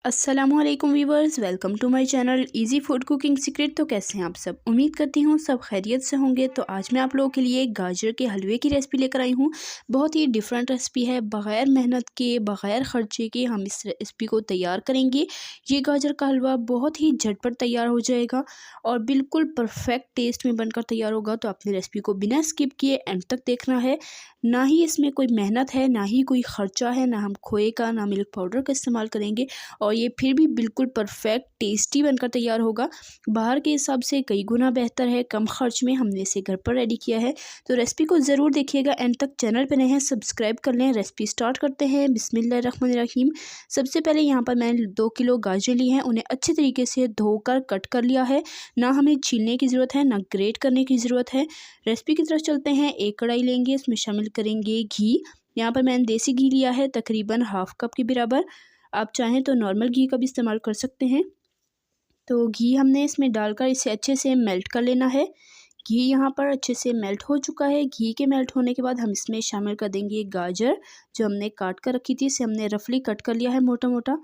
अस्सलामुअलैकुम viewers, welcome to my channel easy food cooking secret. तो कैसे हैं आप सब? उम्मीद करती हूँ सब खैरियत से होंगे। तो आज मैं आप लोगों के लिए गाजर के हलवे की रेसिपी लेकर आई हूँ। बहुत ही डिफरेंट रेसिपी है, बग़ैर मेहनत के बग़ैर ख़र्चे के हम इस रेसिपी को तैयार करेंगे। ये गाजर का हलवा बहुत ही झटपट तैयार हो जाएगा और बिल्कुल परफेक्ट टेस्ट में बनकर तैयार होगा। तो अपनी रेसिपी को बिना स्किप किए एंड तक देखना है। ना ही इसमें कोई मेहनत है, ना ही कोई ख़र्चा है, ना हम खोए का ना मिल्क पाउडर का इस्तेमाल करेंगे और ये फिर भी बिल्कुल परफेक्ट टेस्टी बनकर तैयार होगा। बाहर के हिसाब से कई गुना बेहतर है, कम खर्च में हमने इसे घर पर रेडी किया है। तो रेसिपी को ज़रूर देखिएगा एंड तक। चैनल पर नए हैं सब्सक्राइब कर लें। रेसिपी स्टार्ट करते हैं। बिस्मिल्लाहिर्रहमानिर्रहीम। सबसे पहले यहाँ पर मैंने 2 किलो गाजर ली हैं, उन्हें अच्छे तरीके से धोकर कट कर लिया है। ना हमें छीलने की ज़रूरत है, ना ग्रेट करने की ज़रूरत है। रेसिपी की तरफ चलते हैं। एक कढ़ाई लेंगे, इसमें शामिल करेंगे घी। यहाँ पर मैंने देसी घी लिया है, तकरीबन हाफ़ कप के बराबर। आप चाहें तो नॉर्मल घी का भी इस्तेमाल कर सकते हैं। तो घी हमने इसमें डालकर इसे अच्छे से मेल्ट कर लेना है। घी यहाँ पर अच्छे से मेल्ट हो चुका है। घी के मेल्ट होने के बाद हम इसमें शामिल कर देंगे गाजर, जो हमने काट कर रखी थी। इसे हमने रफली कट कर लिया है मोटा मोटा।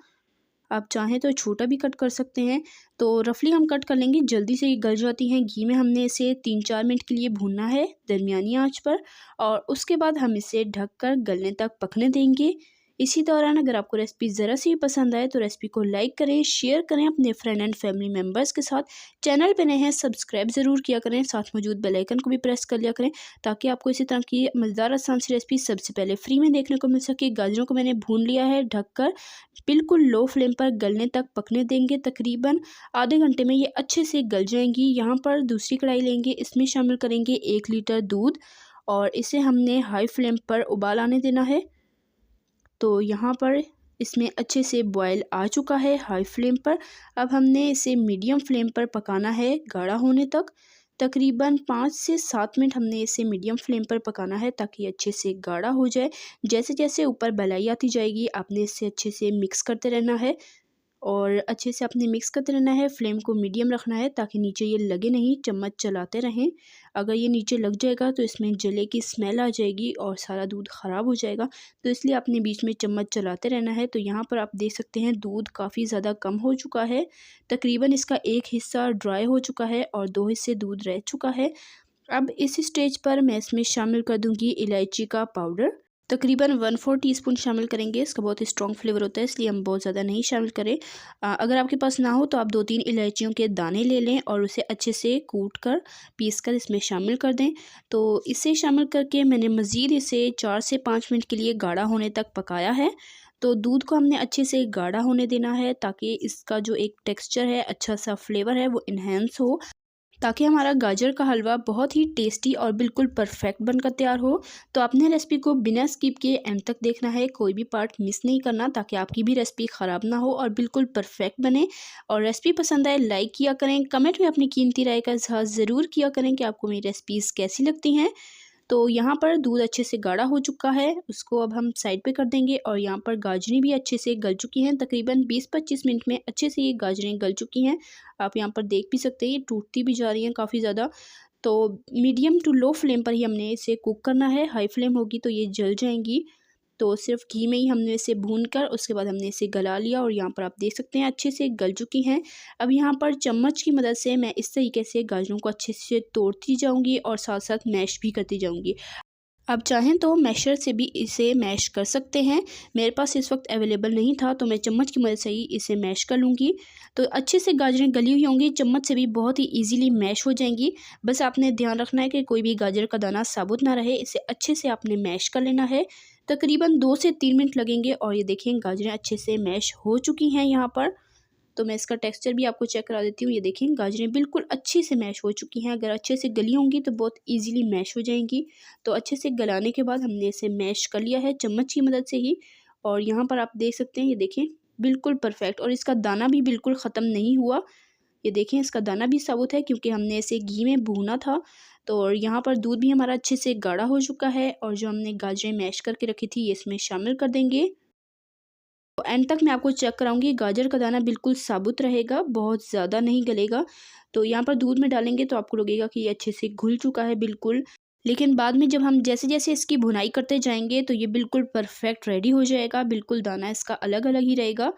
आप चाहें तो छोटा भी कट कर सकते हैं। तो रफली हम कट कर लेंगे, जल्दी से ये गल जाती हैं। घी में हमने इसे 3-4 मिनट के लिए भूनना है दरमियानी आंच पर और उसके बाद हम इसे ढककर गलने तक पकने देंगे। इसी दौरान अगर आपको रेसिपी ज़रा सी भी पसंद आए तो रेसिपी को लाइक करें, शेयर करें अपने फ्रेंड एंड फैमिली मेम्बर्स के साथ। चैनल पे नए हैं सब्सक्राइब ज़रूर किया करें, साथ मौजूद बेल आइकन को भी प्रेस कर लिया करें ताकि आपको इसी तरह की मज़ेदार आसान सी रेसिपी सबसे पहले फ्री में देखने को मिल सके। गाजरों को मैंने भून लिया है ढककर, बिल्कुल लो फ्लेम पर गलने तक पकने देंगे। तकरीबन आधे घंटे में ये अच्छे से गल जाएंगी। यहाँ पर दूसरी कढ़ाई लेंगे, इसमें शामिल करेंगे 1 लीटर दूध और इसे हमने हाई फ्लेम पर उबाल आने देना है। तो यहाँ पर इसमें अच्छे से बॉयल आ चुका है हाई फ्लेम पर। अब हमने इसे मीडियम फ्लेम पर पकाना है गाढ़ा होने तक। तकरीबन 5 से 7 मिनट हमने इसे मीडियम फ्लेम पर पकाना है ताकि अच्छे से गाढ़ा हो जाए। जैसे जैसे ऊपर बलाई आती जाएगी आपने इसे अच्छे से मिक्स करते रहना है और अच्छे से आपने मिक्स करते रहना है। फ्लेम को मीडियम रखना है ताकि नीचे ये लगे नहीं, चम्मच चलाते रहें। अगर ये नीचे लग जाएगा तो इसमें जले की स्मेल आ जाएगी और सारा दूध ख़राब हो जाएगा। तो इसलिए आपने बीच में चम्मच चलाते रहना है। तो यहाँ पर आप देख सकते हैं दूध काफ़ी ज़्यादा कम हो चुका है। तकरीबन इसका एक हिस्सा ड्राई हो चुका है और 2 हिस्से दूध रह चुका है। अब इस स्टेज पर मैं इसमें शामिल कर दूँगी इलायची का पाउडर। तकरीबन 1/4 टीस्पून शामिल करेंगे। इसका बहुत ही स्ट्रॉन्ग फ्लेवर होता है, इसलिए हम बहुत ज़्यादा नहीं शामिल करें। अगर आपके पास ना हो तो आप 2-3 इलायचियों के दाने ले लें और उसे अच्छे से कूट कर पीस कर इसमें शामिल कर दें। तो इसे शामिल करके मैंने मज़ीद इसे 4 से 5 मिनट के लिए गाढ़ा होने तक पकाया है। तो दूध को हमने अच्छे से गाढ़ा होने देना है ताकि इसका जो एक टेक्सचर है, अच्छा सा फ्लेवर है, वो इन्हेंस हो, ताकि हमारा गाजर का हलवा बहुत ही टेस्टी और बिल्कुल परफेक्ट बनकर तैयार हो। तो आपने रेसिपी को बिना स्किप किए एंड तक देखना है, कोई भी पार्ट मिस नहीं करना ताकि आपकी भी रेसिपी ख़राब ना हो और बिल्कुल परफेक्ट बने। और रेसिपी पसंद आए लाइक किया करें, कमेंट में अपनी कीमती राय का इज़हार ज़रूर किया करें कि आपको मेरी रेसिपीज़ कैसी लगती हैं। तो यहाँ पर दूध अच्छे से गाढ़ा हो चुका है, उसको अब हम साइड पे कर देंगे और यहाँ पर गाजरें भी अच्छे से गल चुकी हैं। तकरीबन 20-25 मिनट में अच्छे से ये गाजरें गल चुकी हैं। आप यहाँ पर देख भी सकते हैं ये टूटती भी जा रही हैं काफ़ी ज़्यादा। तो मीडियम टू लो फ्लेम पर ही हमने इसे कुक करना है, हाई फ्लेम होगी तो ये जल जाएंगी। तो सिर्फ घी में ही हमने इसे भून कर उसके बाद हमने इसे गला लिया और यहाँ पर आप देख सकते हैं अच्छे से गल चुकी हैं। अब यहाँ पर चम्मच की मदद से मैं इस तरीके से गाजरों को अच्छे से तोड़ती जाऊँगी और साथ साथ मैश भी करती जाऊँगी। आप चाहें तो मैशर से भी इसे मैश कर सकते हैं। मेरे पास इस वक्त अवेलेबल नहीं था तो मैं चम्मच की मदद से ही इसे मैश कर लूँगी। तो अच्छे से गाजरें गली हुई होंगी, चम्मच से भी बहुत ही इजीली मैश हो जाएंगी। बस आपने ध्यान रखना है कि कोई भी गाजर का दाना साबुत ना रहे। इसे अच्छे से आपने मैश कर लेना है। तकरीबन 2 से 3 मिनट लगेंगे और ये देखिए गाजरें अच्छे से मैश हो चुकी हैं यहाँ पर। तो मैं इसका टेक्सचर भी आपको चेक करा देती हूँ। ये देखिए गाजरें बिल्कुल अच्छे से मैश हो चुकी हैं। अगर अच्छे से गली होंगी तो बहुत इजीली मैश हो जाएंगी। तो अच्छे से गलाने के बाद हमने इसे मैश कर लिया है चम्मच की मदद से ही। और यहाँ पर आप देख सकते हैं ये देखें बिल्कुल परफेक्ट और इसका दाना भी बिल्कुल ख़त्म नहीं हुआ। ये देखें इसका दाना भी साबुत है क्योंकि हमने इसे घी में भूना था। तो और यहाँ पर दूध भी हमारा अच्छे से गाढ़ा हो चुका है और जो हमने गाजरें मैश करके रखी थी ये इसमें शामिल कर देंगे। तो एंड तक मैं आपको चेक कराऊंगी, गाजर का दाना बिल्कुल साबुत रहेगा, बहुत ज़्यादा नहीं गलेगा। तो यहाँ पर दूध में डालेंगे तो आपको लगेगा कि ये अच्छे से घुल चुका है बिल्कुल। लेकिन बाद में जब हम जैसे जैसे इसकी भुनाई करते जाएंगे तो ये बिल्कुल परफेक्ट रेडी हो जाएगा। बिल्कुल दाना इसका अलग अलग ही रहेगा।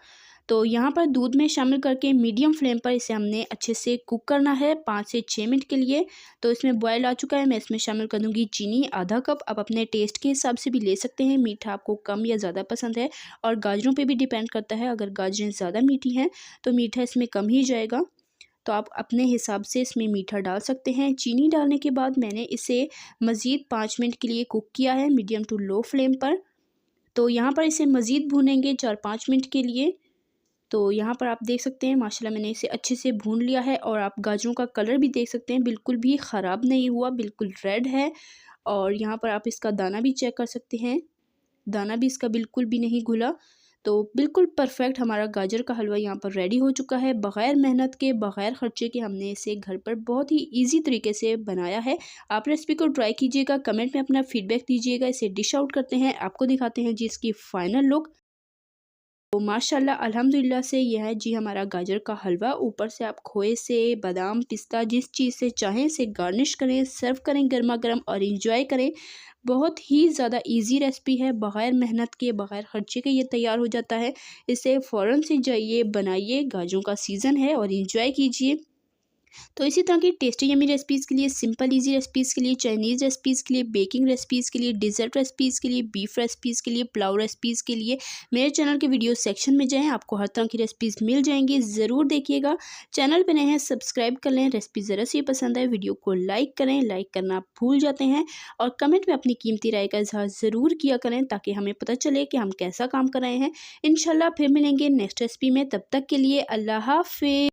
तो यहाँ पर दूध में शामिल करके मीडियम फ्लेम पर इसे हमने अच्छे से कुक करना है 5 से 6 मिनट के लिए। तो इसमें बॉयल आ चुका है, मैं इसमें शामिल कर दूँगी चीनी आधा कप। आप अपने टेस्ट के हिसाब से भी ले सकते हैं, मीठा आपको कम या ज़्यादा पसंद है और गाजरों पे भी डिपेंड करता है। अगर गाजरें ज़्यादा मीठी हैं तो मीठा इसमें कम ही जाएगा, तो आप अपने हिसाब से इसमें मीठा डाल सकते हैं। चीनी डालने के बाद मैंने इसे मज़ीद 5 मिनट के लिए कुक किया है मीडियम टू लो फ्लेम पर। तो यहाँ पर इसे मज़ीद भूनेंगे 4-5 मिनट के लिए। तो यहाँ पर आप देख सकते हैं माशाल्लाह मैंने इसे अच्छे से भून लिया है और आप गाजरों का कलर भी देख सकते हैं, बिल्कुल भी ख़राब नहीं हुआ, बिल्कुल रेड है। और यहाँ पर आप इसका दाना भी चेक कर सकते हैं, दाना भी इसका बिल्कुल भी नहीं घुला। तो बिल्कुल परफेक्ट हमारा गाजर का हलवा यहाँ पर रेडी हो चुका है। बग़ैर मेहनत के, बग़ैर ख़र्चे के हमने इसे घर पर बहुत ही ईज़ी तरीके से बनाया है। आप रेसिपी को ट्राई कीजिएगा, कमेंट में अपना फ़ीडबैक दीजिएगा। इसे डिश आउट करते हैं, आपको दिखाते हैं जी इसकी फ़ाइनल लुक। तो माशाल्लाह अल्हम्दुलिल्लाह से यह है जी हमारा गाजर का हलवा। ऊपर से आप खोए से, बादाम, पिस्ता जिस चीज़ से चाहें इसे गार्निश करें, सर्व करें गर्मा गर्म और इंजॉय करें। बहुत ही ज़्यादा इजी रेसिपी है, बग़ैर मेहनत के, बग़ैर खर्चे के ये तैयार हो जाता है। इसे फ़ौरन से जाइए, बनाइए, गाजरों का सीज़न है और इंजॉय कीजिए। तो इसी तरह की टेस्टी यमी रेसिपीज़ के लिए, सिंपल इजी रेसिपीज़ के लिए, चाइनीज़ रेसिपीज़ के लिए, बेकिंग रेसिपीज़ के लिए, डिज़र्ट रेसिपीज़ के लिए, बीफ रेसिपीज़ के लिए, पुलाव रेसिपीज़ के लिए मेरे चैनल के वीडियो सेक्शन में जाएँ, आपको हर तरह की रेसिपीज़ मिल जाएंगी। ज़रूर देखिएगा। चैनल पर नए हैं सब्सक्राइब कर लें। रेसिपी ज़रा सी पसंद आए वीडियो को लाइक करें, लाइक करना आप भूल जाते हैं और कमेंट में अपनी कीमती राय का इजहार ज़रूर किया करें ताकि हमें पता चले कि हम कैसा काम कर रहे हैं। इंशाल्लाह फिर मिलेंगे नेक्स्ट रेसिपी में, तब तक के लिए अल्लाह हाफ़िज़।